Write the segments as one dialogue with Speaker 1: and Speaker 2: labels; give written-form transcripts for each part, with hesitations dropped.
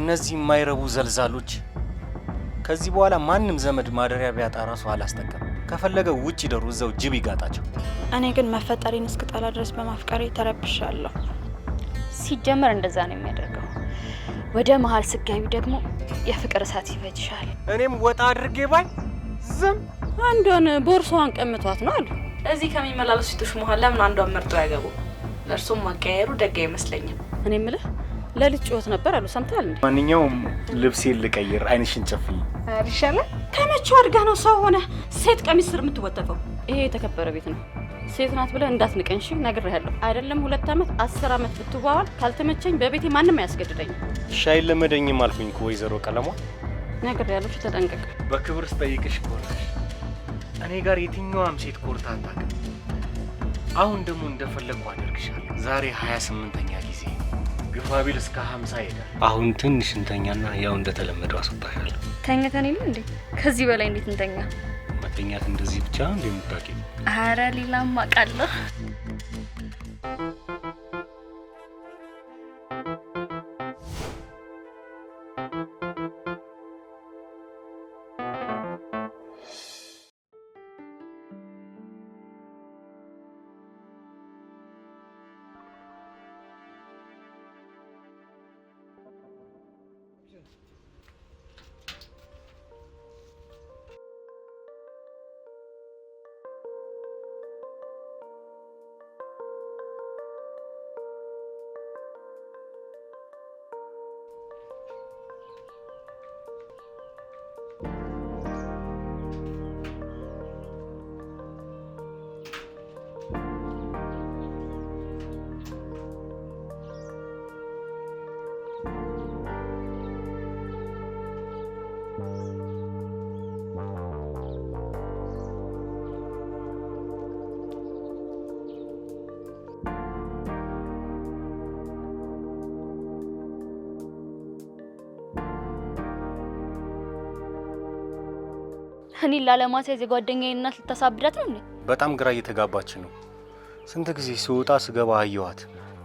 Speaker 1: እነዚህ የማይረቡ ዘልዛሎች ከዚህ በኋላ ማንም ዘመድ ማደሪያ ቢያጣ ራሱ አላስጠቀም። ከፈለገ ውጭ ይደሩ እዛው ጅብ ይጋጣቸው።
Speaker 2: እኔ ግን መፈጠሬን እስክጠላ ድረስ በማፍቀሬ ተረብሻለሁ።
Speaker 3: ሲጀመር እንደዛ ነው የሚያደርገው። ወደ መሀል ስጋቢ ደግሞ የፍቅር እሳት ይፈጅሻል።
Speaker 1: እኔም ወጣ አድርጌ ባይ ዝም
Speaker 2: አንዷን ቦርሷን ቀምቷት ነው አሉ።
Speaker 4: እዚህ ከሚመላለሱ ሴቶች መሀል ለምን አንዷን መርጦ ያገቡ? ለእርሱም ማቀያየሩ ደግ አይመስለኝም።
Speaker 2: እኔ የምልህ ለልጅ ጩኸት ነበር አሉ። ሰምተሃል እንዴ?
Speaker 1: ማንኛውም ልብሴን ልቀይር፣ አይንሽን ጨፍኝ።
Speaker 4: ይሻላል።
Speaker 2: ከመቼው አድጋ ነው ሰው ሆነ ሴት ቀሚስ ስር የምትወተፈው? ይሄ የተከበረ ቤት ነው። ሴት ናት ብለህ እንዳትንቀኝ እሺ? ነግሬሃለሁ አይደለም? 2 ዓመት 10 ዓመት ብትዋዋል ካልተመቸኝ በቤቴ ማንም አያስገድደኝም።
Speaker 1: ሻይ ለመደኝም አልኩኝ እኮ ወይዘሮ ቀለሟ።
Speaker 2: ነግሬሃለሁ። እሺ ተጠንቀቅ።
Speaker 1: በክብር ስጠይቅሽ ኮራሽ። እኔ ጋር የትኛዋም ሴት ኮርታ አታውቅም። አሁን ደግሞ እንደፈለግኩ አደርግሻለሁ። ዛሬ 28ኛ ጊዜ ግፋቢል እስከ 50 ይሄዳል። አሁን ትንሽ እንተኛና ያው እንደተለመደው አስወጣሻለሁ።
Speaker 3: ተኝተን የለ እንዴ? ከዚህ በላይ እንዴት እንተኛ?
Speaker 1: መተኛት እንደዚህ ብቻ እንደምታውቂ?
Speaker 3: አረ ሌላም አውቃለሁ። እኔ ላለማሳይ የጓደኛዬ እናት ልታሳብዳት ነው እንዴ?
Speaker 1: በጣም ግራ እየተጋባች ነው። ስንት ጊዜ ስወጣ ስገባ አየኋት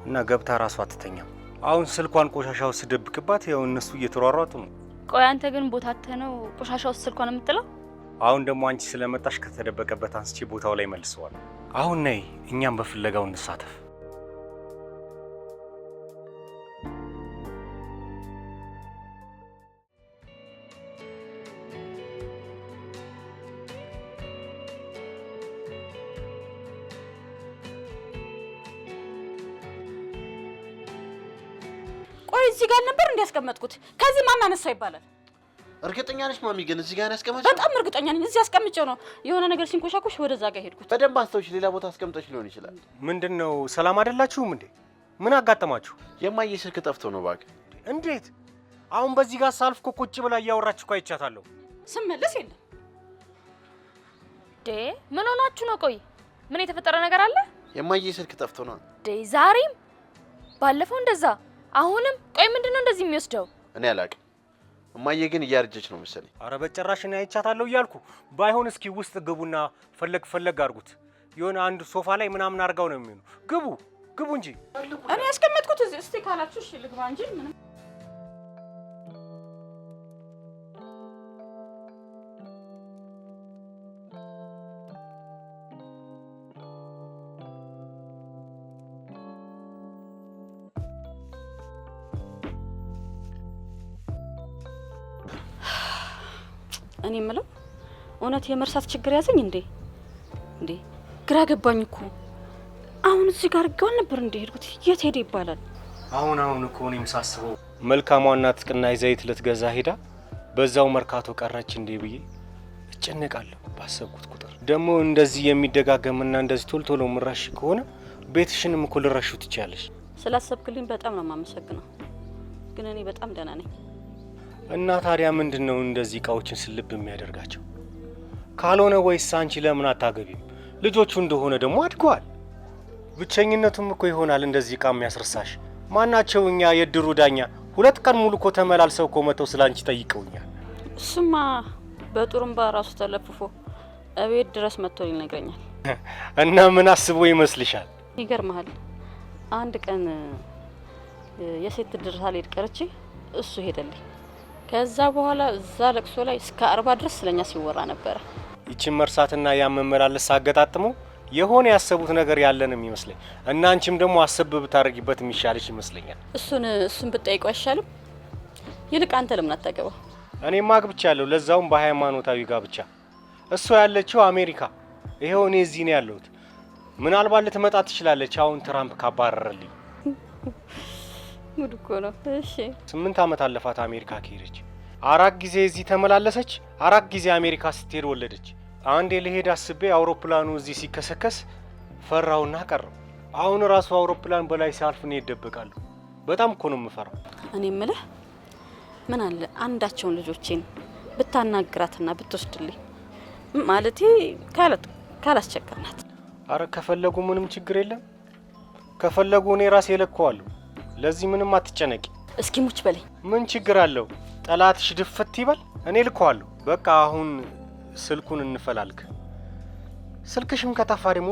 Speaker 1: እና ገብታ ራሷ አትተኛም። አሁን ስልኳን ቆሻሻ ውስጥ ስደብቅባት ያው እነሱ እየተሯሯጡ ነው።
Speaker 3: ቆይ አንተ ግን ቦታተነው ቆሻሻ ውስጥ ስልኳን የምትጥለው?
Speaker 1: አሁን ደግሞ አንቺ ስለመጣሽ ከተደበቀበት አንስቼ ቦታው ላይ መልሰዋል። አሁን ነይ እኛም በፍለጋው እንሳተፍ።
Speaker 2: ቆይ እዚህ ጋር ነበር እንዲያስቀመጥኩት። ከዚህ ማን አነሳው ይባላል?
Speaker 5: እርግጠኛ ነሽ ማሚ? ግን እዚህ ጋር ያስቀመጥኩት?
Speaker 2: በጣም እርግጠኛ ነኝ። እዚህ አስቀምጬው ነው የሆነ ነገር ሲንኮሻኮሽ ወደዛ ጋር ሄድኩት።
Speaker 5: በደንብ አስተውሽ። ሌላ ቦታ አስቀምጠሽ ሊሆን ይችላል።
Speaker 1: ምንድነው? ሰላም አይደላችሁም እንዴ? ምን አጋጠማችሁ?
Speaker 5: የማየ ስልክ ጠፍቶ ነው እባክህ።
Speaker 1: እንዴት? አሁን በዚህ ጋር ሳልፍ እኮ ቁጭ ብላ እያወራች እኮ አይቻታለሁ።
Speaker 2: ስመለስ የለም።
Speaker 3: ምን ሆናችሁ ነው? ቆይ ምን የተፈጠረ ነገር አለ?
Speaker 5: የማየ ስልክ ጠፍቶ ነው።
Speaker 3: ዛሬም ባለፈው እንደዛ አሁንም። ቆይ ምንድነው እንደዚህ የሚወስደው?
Speaker 5: እኔ አላውቅም። እማዬ ግን እያረጀች ነው መሰለኝ።
Speaker 1: አረ በጭራሽ እኔ አይቻታለሁ እያልኩ ባይሆን እስኪ ውስጥ ግቡና ፈለግ አድርጉት። የሆነ አንድ ሶፋ ላይ ምናምን አድርጋው ነው የሚሆነው። ግቡ እንጂ።
Speaker 2: እኔ ያስቀመጥኩት እዚህ። እስቲ ካላችሁ እሺ ልግባ እንጂ ምንም። እኔ የምለው እውነት የመርሳት ችግር ያዘኝ እንዴ? ግራ ገባኝ እኮ። አሁን እዚህ ጋር ጋር ነበር እንደ ሄድኩት። የት ሄደ ይባላል?
Speaker 1: አሁን እኮ እኔም ሳስበው መልካሟ እናት ቅናይ ዘይት ልትገዛ ሄዳ በዛው መርካቶ ቀረች እንዴ ብዬ እጨነቃለሁ ባሰብኩት ቁጥር። ደግሞ እንደዚህ የሚደጋገምና እንደዚህ ቶሎ ምራሽ ከሆነ ቤትሽንም እኮ ልረሹ ትችያለሽ።
Speaker 2: ስላሰብክልኝ በጣም ነው የማመሰግነው። ግን እኔ በጣም ደህና ነኝ።
Speaker 1: እና ታዲያ ምንድነው እንደዚህ እቃዎችን ስልብ የሚያደርጋቸው? ካልሆነ ወይስ አንቺ ለምን አታገቢም? ልጆቹ እንደሆነ ደግሞ አድገዋል። ብቸኝነቱም እኮ ይሆናል እንደዚህ እቃ የሚያስረሳሽ። ማናቸው እኛ የድሩ ዳኛ 2 ቀን ሙሉ እኮ ተመላልሰው እኮ መተው ስላንቺ ጠይቀውኛል።
Speaker 2: እሱማ በጥሩምባ ራሱ ተለፍፎ እቤት ድረስ መጥቶ ይነግረኛል።
Speaker 1: እና ምን አስቦ ይመስልሻል?
Speaker 2: ይገርምሃል፣ አንድ ቀን የሴት ድርሳ ልሄድ ቀርቼ እሱ ሄደልኝ። ከዛ በኋላ እዛ ለቅሶ ላይ እስከ 40 ድረስ ስለኛ ሲወራ ነበረ።
Speaker 1: ይቺን መርሳትና ያመመላለስ አገጣጥመው የሆነ ያሰቡት ነገር ያለንም ይመስለኝ እና አንቺም ደግሞ አሰብ ብታረጊበት የሚሻልሽ ይመስለኛል።
Speaker 2: እሱን ብትጠይቀው አይሻልም? ይልቅ አንተ ለምን አታገባው?
Speaker 1: እኔማ አግብቻለሁ፣ ለዛውም በሃይማኖታዊ ጋብቻ። እሷ ያለችው አሜሪካ፣ ይሄው እኔ እዚህ ነው ያለሁት። ምናልባት ልትመጣ ትችላለች አሁን ትራምፕ ካባረረልኝ።
Speaker 2: ጉድ እኮ ነው። እሺ
Speaker 1: 8 ዓመት አለፋት አሜሪካ ከሄደች። 4 ጊዜ እዚህ ተመላለሰች፣ 4 ጊዜ አሜሪካ ስትሄድ ወለደች። አንዴ ልሄድ አስቤ አውሮፕላኑ እዚህ ሲከሰከስ ፈራውና ቀረው። አሁን ራሱ አውሮፕላን በላይ ሲያልፍ ነው ይደበቃሉ። በጣም እኮ ነው የምፈራው።
Speaker 2: እኔ የምልህ ምን አለ አንዳቸውን ልጆቼን ብታናግራትና ብትወስድልኝ፣ ማለቴ ካላስቸገርናት።
Speaker 1: አረ ከፈለጉ ምንም ችግር የለም። ከፈለጉ እኔ ራሴ እለከዋለሁ። ለዚህ ምንም አትጨነቂ።
Speaker 2: እስኪ ሙች በለኝ።
Speaker 1: ምን ችግር አለው? ጠላትሽ ድፍት ይበል፣ እኔ እልከዋለሁ። በቃ አሁን ስልኩን እንፈላልክ። ስልክሽም ከጠፋ ደግሞ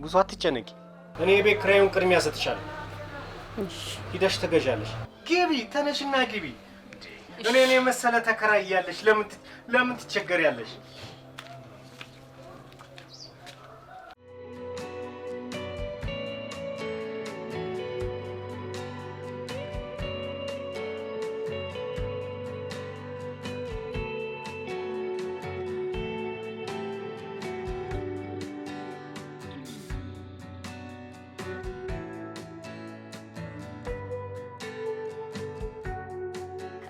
Speaker 1: ብዙ አትጨነቂ። እኔ የቤት ኪራዩን ቅድሚያ ሰጥሻለሁ። ሂደሽ ትገዣለሽ። ግቢ፣ ተነሽና ግቢ። እኔ መሰለ ተከራይ ያለሽ ለምን ትቸገሪያለሽ?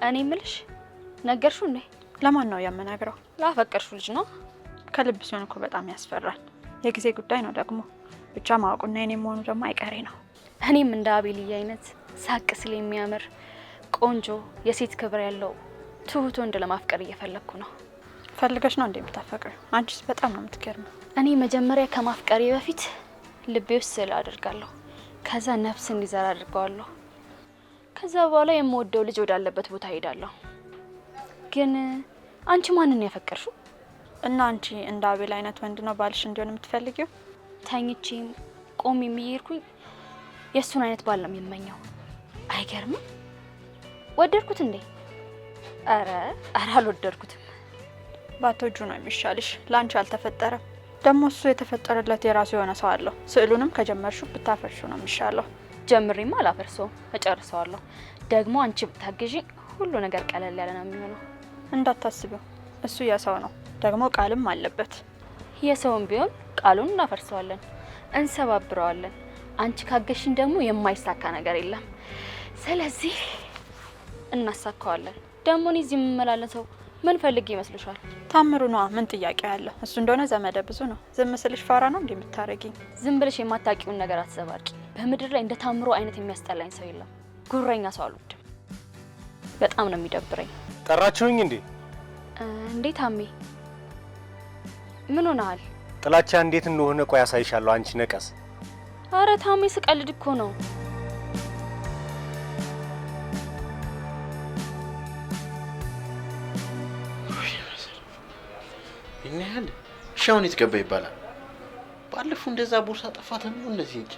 Speaker 3: እኔ ምልሽ ነገርሽው እንዴ?
Speaker 6: ለማን ነው ያመናግረው?
Speaker 3: ላፈቀርሽው ልጅ ነው።
Speaker 6: ከልብ ሲሆን እኮ በጣም ያስፈራል። የጊዜ ጉዳይ ነው ደግሞ። ብቻ ማወቁና የኔ መሆኑ ደግሞ አይቀሬ ነው።
Speaker 3: እኔም እንደ አቤልዬ አይነት ሳቅ ስለ የሚያምር ቆንጆ የሴት ክብር ያለው ትሁት ወንድ ለማፍቀር እየፈለኩ ነው።
Speaker 6: ፈልገሽ ነው እንዴ የምታፈቅሪው? አንቺስ በጣም ነው የምትገርመው።
Speaker 3: እኔ መጀመሪያ ከማፍቀሬ በፊት ልቤ ውስጥ ስዕል አድርጋለሁ። ከዛ ነፍስ እንዲዘራ አድርገዋለሁ። ከዛ በኋላ የምወደው ልጅ ወዳለበት ቦታ ሄዳለሁ። ግን አንቺ ማንን ያፈቀርሽው?
Speaker 6: እና አንቺ እንደ አቤል አይነት ወንድ ነው ባልሽ እንዲሆን የምትፈልጊው?
Speaker 3: ተኝቼም ቆም የሚሄድኩኝ የእሱን አይነት ባል ነው የሚመኘው። አይገርምም? ወደድኩት እንዴ? አረ አልወደድኩትም።
Speaker 6: ባትወጁ ነው የሚሻልሽ። ላንቺ አልተፈጠረም። ደግሞ እሱ የተፈጠረለት የራሱ የሆነ ሰው አለው። ስዕሉንም ከጀመርሽው ብታፈርሹ ነው የሚሻለው።
Speaker 3: ጀምሬማ አላፈርሰውም፣ እጨርሰዋለሁ። ደግሞ አንቺ ብታግዢ ሁሉ ነገር ቀለል ያለ ነው የሚሆነው።
Speaker 6: እንዳታስቢው፣ እሱ የሰው ነው፣ ደግሞ ቃልም አለበት።
Speaker 3: የሰውም ቢሆን ቃሉን እናፈርሰዋለን፣ እንሰባብረዋለን። አንቺ ካገሽን ደግሞ የማይሳካ ነገር የለም። ስለዚህ እናሳካዋለን። ደግሞ እኔ እዚህ የምመላለሰው ምን ፈልግ ይመስልሻል?
Speaker 6: ታምሩ ነዋ። ምን ጥያቄ ያለው? እሱ እንደሆነ ዘመደ ብዙ ነው። ዝም ስልሽ ፋራ ነው እንዴ የምታረጊኝ?
Speaker 3: ዝም ብለሽ የማታውቂውን ነገር አትዘባርቂ። በምድር ላይ እንደ ታምሩ አይነት የሚያስጠላኝ ሰው የለም። ጉረኛ ሰው አልወድም። በጣም ነው የሚደብረኝ።
Speaker 1: ጠራችሁኝ እንዴ?
Speaker 3: እንዴት ታሜ? ምን ሆነሃል?
Speaker 1: ጥላቻ እንዴት እንደሆነ ቆይ ያሳይሻለሁ። አንቺ ነቀስ።
Speaker 3: አረ ታሜ ስቀልድ እኮ ነው።
Speaker 5: ይናል ሻውን ይትገባ ይባላል። ባለፈው እንደዛ ቦርሳ ጠፋት ነው እንደዚህ እንጂ።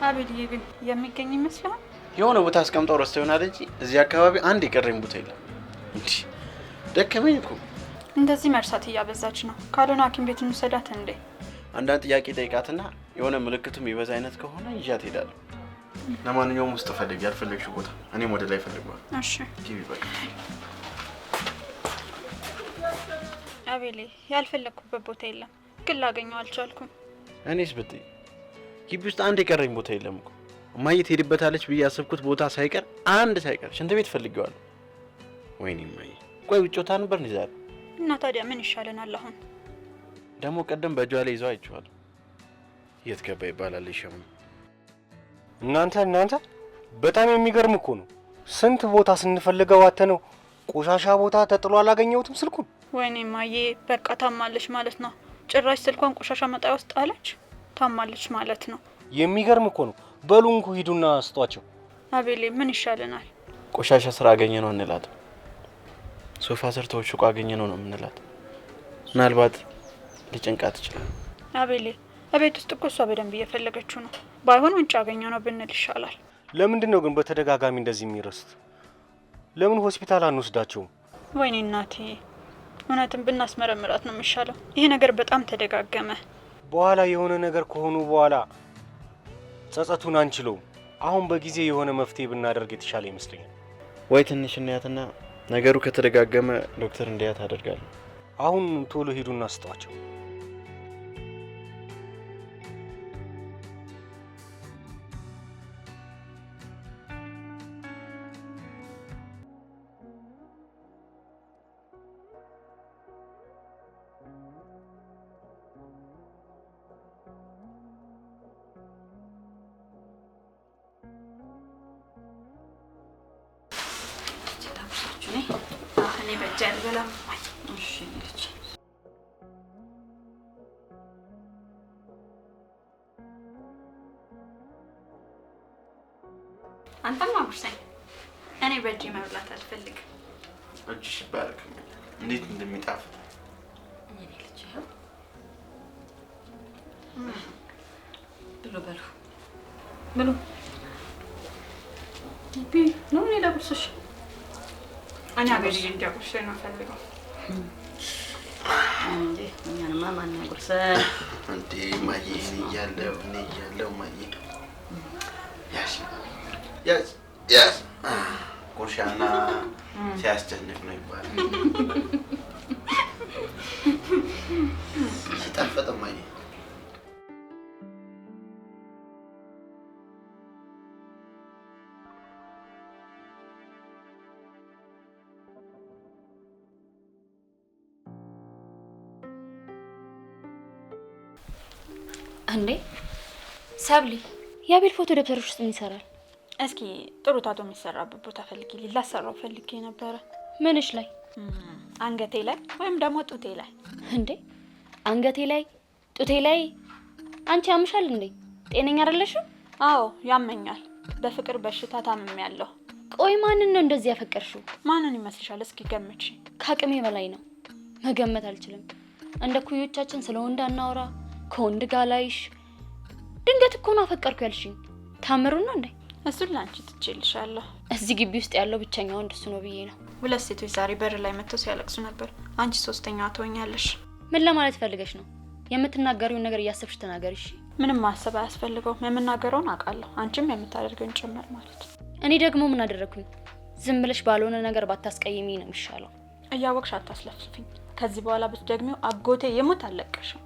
Speaker 6: አቤልዬ ግን የሚገኝ ይመስላል።
Speaker 5: የሆነ ቦታ አስቀምጠው ረስተው ይሆናል እንጂ እዚህ አካባቢ አንድ የቀረኝ ቦታ የለም። እንዴ ደከመኝ እኮ።
Speaker 6: እንደዚህ መርሳት እያበዛች ነው። ካልሆነ ሐኪም ቤት እንውሰዳት እንዴ?
Speaker 5: አንዳንድ ጥያቄ ጠይቃትና የሆነ ምልክቱም ይበዛ አይነት ከሆነ ይዣት ሄዳለሁ። ለማንኛውም ውስጥ ፈልጊ፣ ያልፈለግሽው ቦታ እኔም ወደ ላይ ፈልጓል።
Speaker 6: እሺ
Speaker 5: ግቢ በቃ።
Speaker 6: አቤሌ ያልፈለግኩበት ቦታ የለም፣ ግን ላገኘው አልቻልኩም።
Speaker 5: እኔስ ብትይ ግቢ ውስጥ አንድ የቀረኝ ቦታ የለም እኮ። እማዬ ትሄድበታለች ብዬ ያሰብኩት ቦታ ሳይቀር አንድ ሳይቀር ሽንት ቤት ፈልጌዋለሁ። ወይኔ እማዬ፣ ቆይ ውጭ ወታ ነበር እንዴ ዛሬ?
Speaker 6: እና ታዲያ ምን ይሻለናል አሁን?
Speaker 5: ደግሞ ቀደም በእጇ ላይ ይዘው አይቼዋለሁ። የት ገባ ይባላል ይሸሙ።
Speaker 1: እናንተ በጣም የሚገርም እኮ ነው። ስንት ቦታ ስንፈልገው አተነው ቆሻሻ ቦታ ተጥሎ አላገኘሁትም ስልኩን።
Speaker 6: ወይኔ ማዬ፣ በቃ ታማለች ማለት ነው። ጭራሽ ስልኳን ቆሻሻ መጣያ ውስጥ አለች። ታማለች ማለት ነው።
Speaker 1: የሚገርም እኮ ነው። በሉ እንኩ ሂዱና ስጧቸው።
Speaker 6: አቤሌ ምን ይሻለናል?
Speaker 5: ቆሻሻ ስራ አገኘ ነው እንላት። ሶፋ ስር ተወሽቆ አገኘ ነው የምንላት። ምናልባት ሊጨንቃት ይችላል።
Speaker 6: አቤሌ እቤት ውስጥ እኮ እሷ በደንብ እየፈለገችው ነው። ባይሆን ውጭ አገኘው ነው ብንል ይሻላል።
Speaker 1: ለምንድን ነው ግን በተደጋጋሚ እንደዚህ የሚረሱት? ለምን ሆስፒታል አንወስዳቸውም?
Speaker 6: ወይኔ እናቴ፣ እውነትም ብናስመረምራት ነው የሚሻለው። ይሄ ነገር በጣም ተደጋገመ።
Speaker 1: በኋላ የሆነ ነገር ከሆኑ በኋላ ጸጸቱን አንችለውም። አሁን በጊዜ የሆነ መፍትሄ ብናደርግ የተሻለ ይመስለኛል።
Speaker 5: ወይ ትንሽ እናያትና ነገሩ ከተደጋገመ ዶክተር እንዲያት አደርጋለሁ።
Speaker 1: አሁን ቶሎ ሂዱና ስጧቸው።
Speaker 6: እኔ በእጅ አልበላም።
Speaker 2: እሺ ልጅ
Speaker 6: አንተም አጉርሰኝ። እኔ በእጅ መብላት አልፈልግም።
Speaker 5: እጅሽ ይባረክ። እንዴት እንደሚጣፍጥ
Speaker 2: እኔ ልጅ ብሉ ብሉ ብሉ። ነው እኔ ላጉርስሽ።
Speaker 6: እኔ አገሬ እንዲያጉርሰኝ ነው ፈልገው
Speaker 2: እንዴ እኛንማ ማን ያጉርሰ
Speaker 5: እንዴ? ማዬ እኔ እያለሁ ማዬ ያስ ጉርሻና ሲያስጨንቅ ነው ይባላል። ሲጣፈጥ ማዬ
Speaker 3: እንዴ ሰብሊ፣ የአቤል ፎቶ ደብተሮች ውስጥ ምን ይሰራል?
Speaker 6: እስኪ ጥሩ ታቶ የሚሰራበት ቦታ ፈልጊ። ላሰራው ፈልጌ ነበረ።
Speaker 3: ምንሽ ላይ?
Speaker 6: አንገቴ ላይ ወይም ደግሞ ጡቴ ላይ።
Speaker 3: እንዴ አንገቴ ላይ ጡቴ ላይ? አንቺ ያምሻል እንዴ? ጤነኛ አይደለሽም?
Speaker 6: አዎ ያመኛል። በፍቅር በሽታ ታምሜያለሁ።
Speaker 3: ቆይ ማንን ነው እንደዚህ ያፈቀርሽው?
Speaker 6: ማንን ይመስልሻል? እስኪ ገምቺ።
Speaker 3: ከአቅሜ በላይ ነው፣ መገመት አልችልም። እንደ ኩዮቻችን ስለ ወንድ አናውራ፣ ከወንድ ጋር ላይሽ። ድንገት እኮ ነው አፈቀርኩ ያልሽኝ። ታምሩ ነው እንዴ?
Speaker 6: እሱን ላንቺ ትችልሻለሁ።
Speaker 3: እዚህ ግቢ ውስጥ ያለው ብቸኛው ወንድ እሱ ነው ብዬ ነው።
Speaker 6: ሁለት ሴቶች ዛሬ በር ላይ መጥተው ሲያለቅሱ ነበር። አንቺ ሶስተኛዋ ትሆኛለሽ።
Speaker 3: ምን ለማለት ፈልገሽ ነው? የምትናገሪውን ነገር እያሰብሽ ተናገሪ እሺ።
Speaker 6: ምንም ማሰብ አያስፈልገውም። የምናገረውን አውቃለሁ፣ አንቺም የምታደርገውን ጭምር ማለት።
Speaker 3: እኔ ደግሞ ምን አደረኩኝ? ዝም ብለሽ ባልሆነ ነገር ባታስቀይሚ ነው የሚሻለው።
Speaker 6: እያወቅሽ አታስለፍልፊኝ። ከዚህ በኋላ ብትደግሚው አጎቴ የሞት አለቀሽም።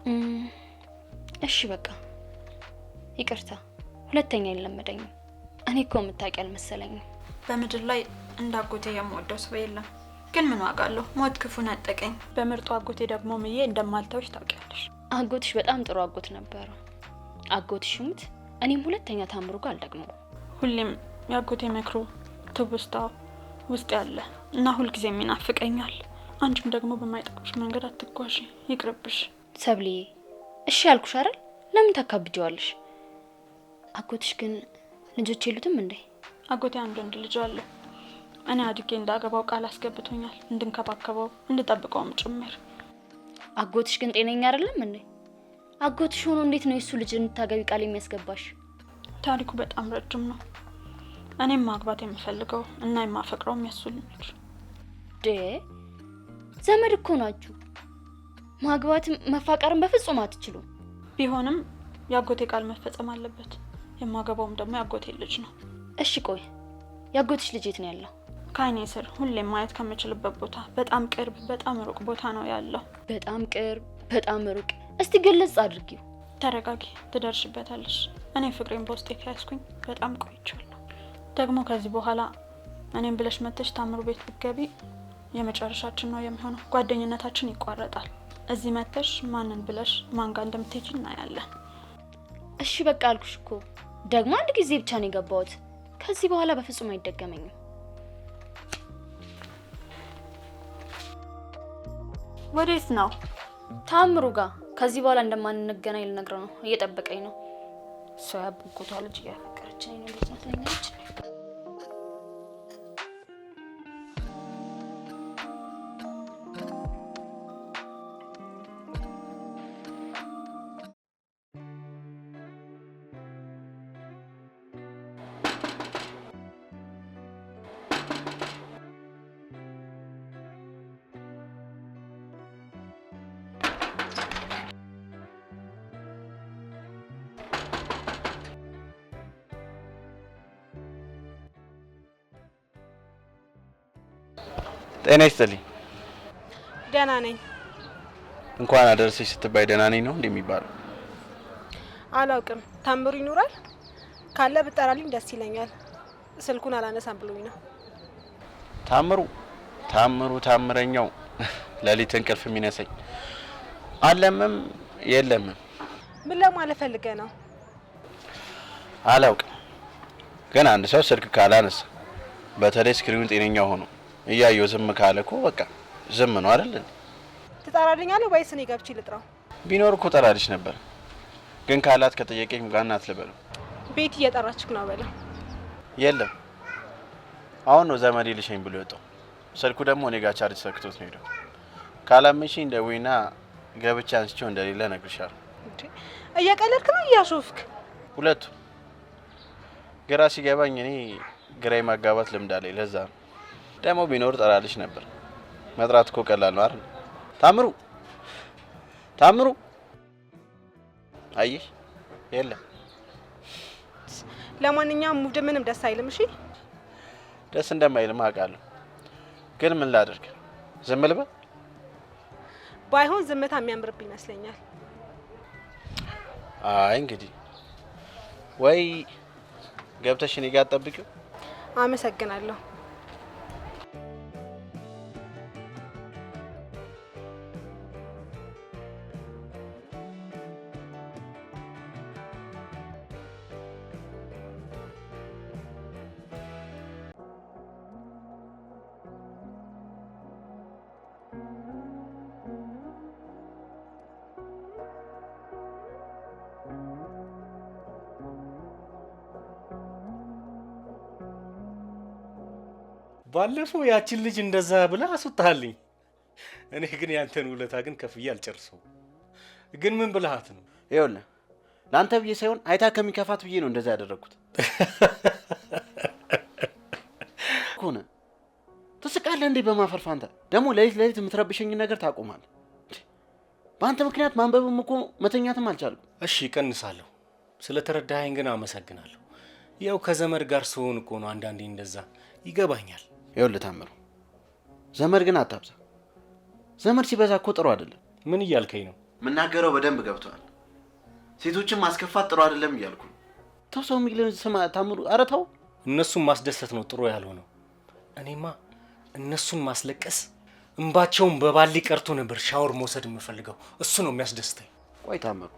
Speaker 3: እሺ በቃ ይቅርታ፣ ሁለተኛ አይለመደኝም። እኔ እኮ የምታውቂ አልመሰለኝም።
Speaker 6: በምድር ላይ እንደ አጎቴ የምወደው ሰው የለም። ግን ምን ዋጋ አለው? ሞት ክፉ ነጠቀኝ። በምርጡ አጎቴ ደግሞ ምዬ እንደማልተውሽ ታውቂያለሽ።
Speaker 3: አጎትሽ በጣም ጥሩ አጎት ነበረ። አጎትሽ ሙት፣ እኔም ሁለተኛ ታምሩ ጋር አልደግመው።
Speaker 6: ሁሌም የአጎቴ ምክሩ ትውስታው ውስጥ ያለ እና ሁልጊዜም ይናፍቀኛል። አንቺም ደግሞ በማይጠቅምሽ መንገድ አትጓዢ፣ ይቅርብሽ።
Speaker 3: ሰብልዬ እሺ ያልኩሽ አይደል? ለምን ታካብጂዋለሽ? አጎትሽ ግን ልጆች የሉትም እንዴ?
Speaker 6: አጎቴ አንድ ወንድ ልጅ አለው። እኔ አድጌ እንዳገባው ቃል አስገብቶኛል፣ እንድንከባከበው እንድጠብቀውም ጭምር።
Speaker 3: አጎትሽ ግን ጤነኛ አይደለም እንዴ? አጎትሽ ሆኖ እንዴት ነው የሱ ልጅ እንድታገቢ ቃል የሚያስገባሽ?
Speaker 6: ታሪኩ በጣም ረጅም ነው። እኔም ማግባት የምፈልገው እና የማፈቅረው የሱ ልጅ
Speaker 3: ዘመድ እኮ ናችሁ። ማግባት መፋቀርን በፍጹም አትችሉም።
Speaker 6: ቢሆንም የአጎቴ ቃል መፈጸም አለበት። የማገባውም ደግሞ የአጎቴ ልጅ ነው።
Speaker 3: እሺ ቆይ የአጎትሽ ልጅ የት ነው ያለው?
Speaker 6: ከዓይኔ ስር ሁሌም ማየት ከምችልበት ቦታ፣ በጣም ቅርብ በጣም ሩቅ ቦታ ነው ያለው።
Speaker 3: በጣም ቅርብ በጣም ሩቅ? እስቲ ገለጽ አድርጊው።
Speaker 6: ተረጋጊ፣ ትደርሽበታለሽ። እኔ ፍቅሬን በውስጤ ከያዝኩኝ በጣም ቆይቻለሁ። ደግሞ ከዚህ በኋላ እኔም ብለሽ መተሽ ታምሩ ቤት ብትገቢ የመጨረሻችን ነው የሚሆነው። ጓደኝነታችን ይቋረጣል። እዚህ መተሽ ማንን ብለሽ ማን ጋር እንደምትሄጂ እናያለን።
Speaker 3: እሺ በቃ አልኩሽ እኮ። ደግሞ አንድ ጊዜ ብቻ ነው የገባሁት። ከዚህ በኋላ በፍጹም አይደገመኝም።
Speaker 6: ወዴት ነው?
Speaker 3: ታምሩ ጋር። ከዚህ በኋላ እንደማንገናኝ ልነግረው ነው። እየጠበቀኝ ነው። እሷ ያብቁቷ ልጅ እያፈቀረችኝ ነው። ልትመስለኛለች።
Speaker 5: ጤና ይስጥልኝ።
Speaker 7: ደህና ነኝ።
Speaker 5: እንኳን አደረሰሽ ስትባይ ደህና ነኝ ነው እንደሚባለው?
Speaker 7: አላውቅም። ታምሩ ይኖራል? ካለ ብጠራልኝ ደስ ይለኛል። ስልኩን አላነሳም ብሎኝ ነው። ታምረኛው ለሊት እንቅልፍ የሚነሳኝ አለምም የለምም። ምን ለማለት ፈልገህ ነው?
Speaker 5: አላውቅም፣ ግን አንድ ሰው ስልክ ካላነሳ በተለይ ስክሪኑን ጤነኛ ሆኖ እያየው ዝም ካለ እኮ በቃ ዝም ነው አይደል?
Speaker 7: ትጠራልኛለህ ወይስ እኔ ገብቼ ልጥራው?
Speaker 5: ቢኖር እኮ ጠራልሽ ነበር፣ ግን ካላት ከጠየቀኝ ጋር እናት ልበለው።
Speaker 7: ቤት እየጠራችክ ነው በለው።
Speaker 5: የለም አሁን ነው ዘመዴ ልሸኝ ብሎ የወጣው። ስልኩ ደግሞ እኔ ጋር ቻርጅ ሰክቶት ነው ሄደው። ካላመንሽኝ ደውይና ገብቼ አንስቼው እንደሌለ እነግርሻለሁ።
Speaker 7: እየቀለድክ ነው እያሾፍክ?
Speaker 5: ሁለቱ ግራ ሲገባኝ እኔ ግራ የማጋባት ልምድ አለኝ። ለዛ ነው ደግሞ ቢኖር ጠራልሽ ነበር። መጥራት እኮ ቀላል ነው አይደል? ታምሩ አየሽ? የለም።
Speaker 7: ለማንኛውም ሙድ ምንም ደስ አይልም። እሺ
Speaker 5: ደስ እንደማይልም አውቃለሁ፣ ግን ምን ላድርግ? ዝም ልበል?
Speaker 7: ባይሆን ዝምታ የሚያምርብኝ ይመስለኛል።
Speaker 5: አይ እንግዲህ ወይ ገብተሽ እኔ ጋር ጠብቂው።
Speaker 7: አመሰግናለሁ።
Speaker 1: ባለፈው ያችን ልጅ እንደዛ ብላ አስወጣልኝ። እኔ ግን ያንተን ውለታ ግን ከፍዬ አልጨርሰው። ግን ምን ብልሃት ነው?
Speaker 5: ይኸውልህ ለአንተ ብዬ ሳይሆን አይታ ከሚከፋት ብዬ ነው እንደዛ ያደረኩት። ኮነ ትስቃለህ እንዴ? በማፈር ፋንታ ደግሞ ለሊት የምትረብሸኝ ነገር ታቆማለህ። በአንተ ምክንያት ማንበብም እኮ መተኛትም አልቻልኩም።
Speaker 1: እሺ ቀንሳለሁ። ስለተረዳኸኝ ግን አመሰግናለሁ። ያው ከዘመድ ጋር ስሆን እኮ ነው አንዳንዴ እንደዛ ይገባኛል።
Speaker 5: ይኸውልህ ታምሩ፣ ዘመድ ግን አታብዛ። ዘመድ ሲበዛ እኮ ጥሩ አይደለም።
Speaker 1: ምን እያልከኝ ነው?
Speaker 5: የምናገረው በደንብ ገብቷል። ሴቶችን ማስከፋት ጥሩ አይደለም እያልኩ ነው። ተው ሰው የሚልን ስማ ታምሩ። ኧረ ተው።
Speaker 1: እነሱን ማስደሰት ነው ጥሩ ያልሆነው። እኔማ እነሱን ማስለቀስ እንባቸውን በባሊ ቀርቶ ነበር ሻወር መውሰድ የምፈልገው። እሱ ነው የሚያስደስተኝ።
Speaker 5: ቆይ ታምሩ፣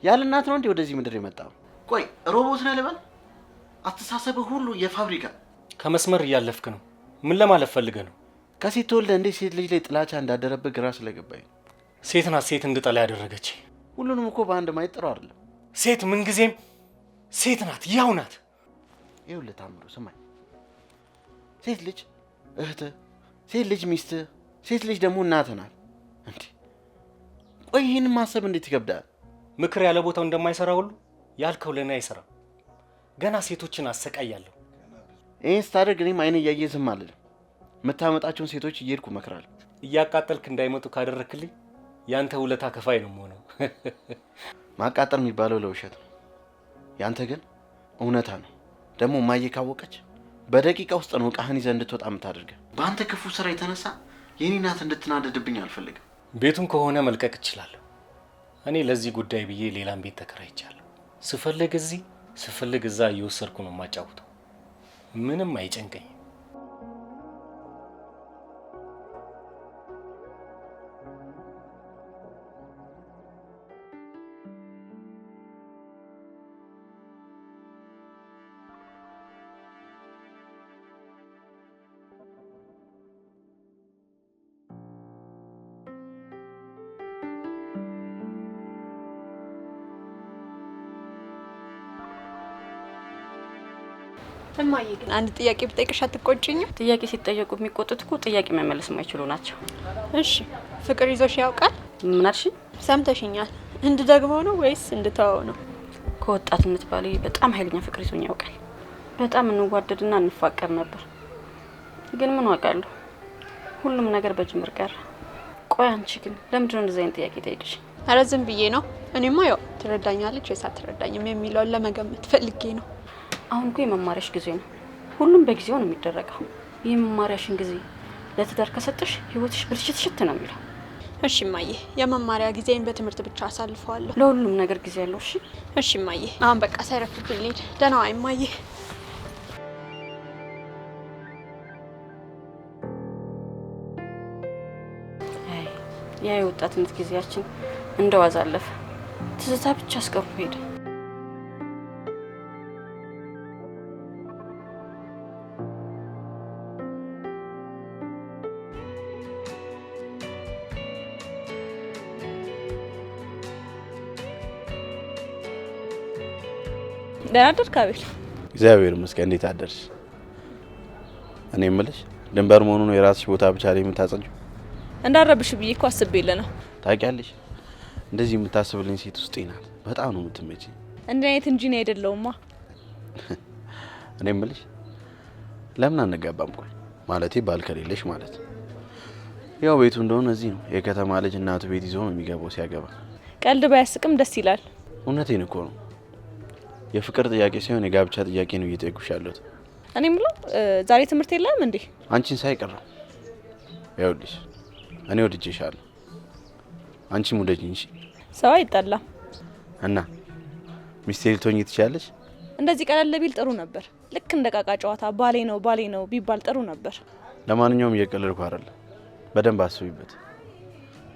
Speaker 5: ያለ እናት ነው እንዴ ወደዚህ ምድር የመጣው? ቆይ ሮቦት ነህ ልበል? አስተሳሰብህ ሁሉ የፋብሪካ
Speaker 1: ከመስመር እያለፍክ ነው። ምን ለማለት ፈልገህ ነው?
Speaker 5: ከሴት ተወልደህ እንዴት ሴት ልጅ ላይ ጥላቻ እንዳደረብህ ግራ ስለገባኝ።
Speaker 1: ሴት ናት ሴት እንድጠላ ያደረገች።
Speaker 5: ሁሉንም እኮ በአንድ ማየት ጥሩ አይደለም።
Speaker 1: ሴት ምንጊዜም ሴት ናት፣ ያው ናት።
Speaker 5: ይኸውልህ ታምሩ ስማኝ፣ ሴት ልጅ እህትህ፣ ሴት ልጅ ሚስትህ፣ ሴት ልጅ ደግሞ እናትህ ናት። እንዴ ቆይ ይህን ማሰብ እንዴት ይከብዳል?
Speaker 1: ምክር ያለ ቦታው እንደማይሰራ ሁሉ ያልከው ለእኔ አይሰራም። ገና ሴቶችን አሰቃያለሁ።
Speaker 5: ይህን ስታደርግ እኔም አይኔ እያየ ዝም አልልም። የምታመጣቸውን ሴቶች እየሄድኩ እመክራለሁ።
Speaker 1: እያቃጠልክ እንዳይመጡ ካደረክልኝ ያንተ ውለታ ከፋይ ነው የምሆነው።
Speaker 5: ማቃጠል የሚባለው ለውሸት ነው፣ ያንተ ግን እውነታ ነው። ደግሞ እማዬ ካወቀች በደቂቃ ውስጥ ነው ዕቃህን ይዘህ እንድትወጣ የምታደርገህ። በአንተ ክፉ ስራ የተነሳ የኔ እናት እንድትናደድብኝ አልፈልግም።
Speaker 1: ቤቱን ከሆነ መልቀቅ እችላለሁ። እኔ ለዚህ ጉዳይ ብዬ ሌላም ቤት ተከራይቻለሁ። ስፈልግ እዚህ ስፈልግ እዛ እየወሰድኩ ነው የማጫውተው። ምንም አይጨንቀኝም።
Speaker 6: እማዬ ግን አንድ ጥያቄ ብጠይቅሽ አትቆጭኝም?
Speaker 2: ጥያቄ ሲጠየቁ የሚቆጡት እኮ ጥያቄ መመለስ የማይችሉ ናቸው።
Speaker 6: እሺ ፍቅር ይዞሽ ያውቃል?
Speaker 2: ምን አልሽኝ?
Speaker 6: ሰምተሽኛል። እንድደግመው ነው ወይስ እንድተወው ነው?
Speaker 2: ከወጣትነት ባሌ በጣም ኃይለኛ ፍቅር ይዞኝ ያውቃል። በጣም እንዋደድና እንፋቀር ነበር። ግን ምን ዋጋለሁ፣ ሁሉም ነገር በጅምር ቀረ። ቆይ አንቺ ግን ለምንድን ነው እንደዚህ አይነት ጥያቄ ጠይቅሽ?
Speaker 6: ኧረ ዝም ብዬ ነው። እኔማ ያው ትረዳኛለች ወይስ አትረዳኝም የሚለውን ለመገመት ፈልጌ ነው።
Speaker 2: አሁን እኮ የመማሪያሽ ጊዜ ነው። ሁሉም በጊዜው ነው የሚደረገው። የመማሪያሽን ጊዜ ለትዳር ከሰጠሽ ህይወትሽ ብልሽት ነው የሚለው።
Speaker 6: እሺ እማዬ፣ የመማሪያ ጊዜን በትምህርት ብቻ አሳልፈዋለሁ።
Speaker 2: ለሁሉም ነገር ጊዜ ያለው። እሺ
Speaker 6: እሺ እማዬ፣ አሁን በቃ ሳይረፍድብኝ ልሂድ። ደህና ዋይ እማዬ።
Speaker 2: ያ የወጣትነት ጊዜያችን እንደ ዋዛ አለፈ። ትዝታ ብቻ አስቀሩ ሄደ።
Speaker 4: ደህና አደርክ አቤል?
Speaker 5: እግዚአብሔር ይመስገን። እንዴት አደርሽ? እኔ የምልሽ ድንበር መሆኑ ነው የራስሽ ቦታ ብቻ ላይ የምታጸጂው?
Speaker 4: እንዳረብሽ ብዬ እኮ አስቤልህ ነው።
Speaker 5: ታውቂያለሽ፣ እንደዚህ የምታስብልኝ ሴት ውስጥ ናት። በጣም ነው የምትመጪኝ።
Speaker 4: እንዴት አይነት እንጂ ነው አይደለውማ።
Speaker 5: እኔ የምልሽ ለምን አንጋባም? ቆይ ማለቴ ባል ከሌለሽ ማለት ያው ቤቱ እንደሆነ እዚህ ነው። የከተማ ልጅ እናቱ ቤት ይዞ ነው የሚገባው ሲያገባ።
Speaker 4: ቀልድ ባያስቅም ደስ ይላል።
Speaker 5: እውነቴን እኮ ነው። የፍቅር ጥያቄ ሳይሆን የጋብቻ ጥያቄ ነው እየጠየኩሽ ያለሁት።
Speaker 4: እኔ የምለው ዛሬ ትምህርት የለም እንዴ?
Speaker 5: አንቺን ሳይቀር ይኸውልሽ፣ እኔ ወድጄሻለሁ፣ አንቺም ውደጂኝ። እሺ?
Speaker 4: ሰው አይጣላም።
Speaker 5: እና ሚስቴ ልትሆኚ ትችያለሽ?
Speaker 4: እንደዚህ ቀለል ቢል ጥሩ ነበር። ልክ እንደ ቃቃ ጨዋታ ባሌ ነው ቢባል ጥሩ ነበር።
Speaker 5: ለማንኛውም እየቀለድኩ አይደለም፣ በደንብ አስቢበት።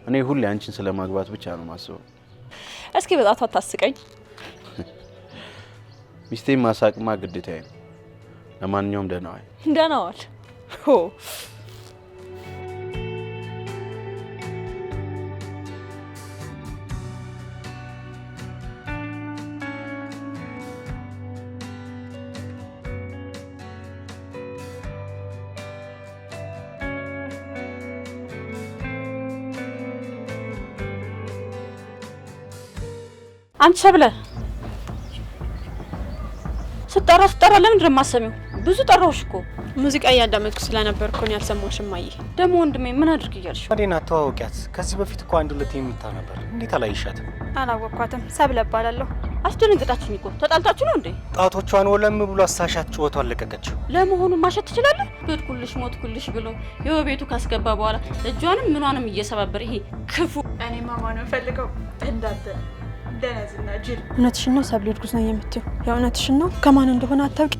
Speaker 5: እኔ ሁሌ አንቺን ስለማግባት ብቻ ነው ማስበው።
Speaker 4: እስኪ በጣቷ አታስቀኝ።
Speaker 5: ሚስቴን ማሳቅማ ግዴታዬ ነው። ለማንኛውም ደህና ዋይ።
Speaker 4: ደህና ዋል።
Speaker 2: አንቺ ሰብለ ስጠራ ለምንድን ነው የማሰሚው? ብዙ ጠራሁሽ እኮ።
Speaker 6: ሙዚቃ እያዳመጥኩ ስለነበርኩ ነው ያልሰማሁሽ እማዬ።
Speaker 2: ደግሞ ወንድሜ ምን አድርግ እያልሽ?
Speaker 1: ወዴና ተዋወቂያት። ከዚህ በፊት እኮ አንድ ሁለት የምታ ነበር። እንዴት አላይሻትም?
Speaker 6: አላወቅኳትም። ሰብለ እባላለሁ።
Speaker 2: አስደነግጣችሁኝ እኮ። ተጣልታችሁ ነው እንዴ?
Speaker 1: ጣቶቿን ወለም ብሎ አሳሻት፣ ጭወቷን ለቀቀችው።
Speaker 2: ለመሆኑ ማሸት ትችላለህ? ብትኩልሽ ሞትኩልሽ ብሎ የቤቱ ካስገባ በኋላ እጇንም ምኗንም እየሰባበረ ይሄ ክፉ።
Speaker 6: እኔ ማማ ነው ፈልገው እንዳተ ደነዝና ጅል። እውነትሽን ነው ሰብለ እርጉዝ ነኝ የምትይው? የእውነትሽን ነው? ከማን እንደሆነ አታውቂ?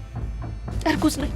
Speaker 2: እርጉዝ ነኝ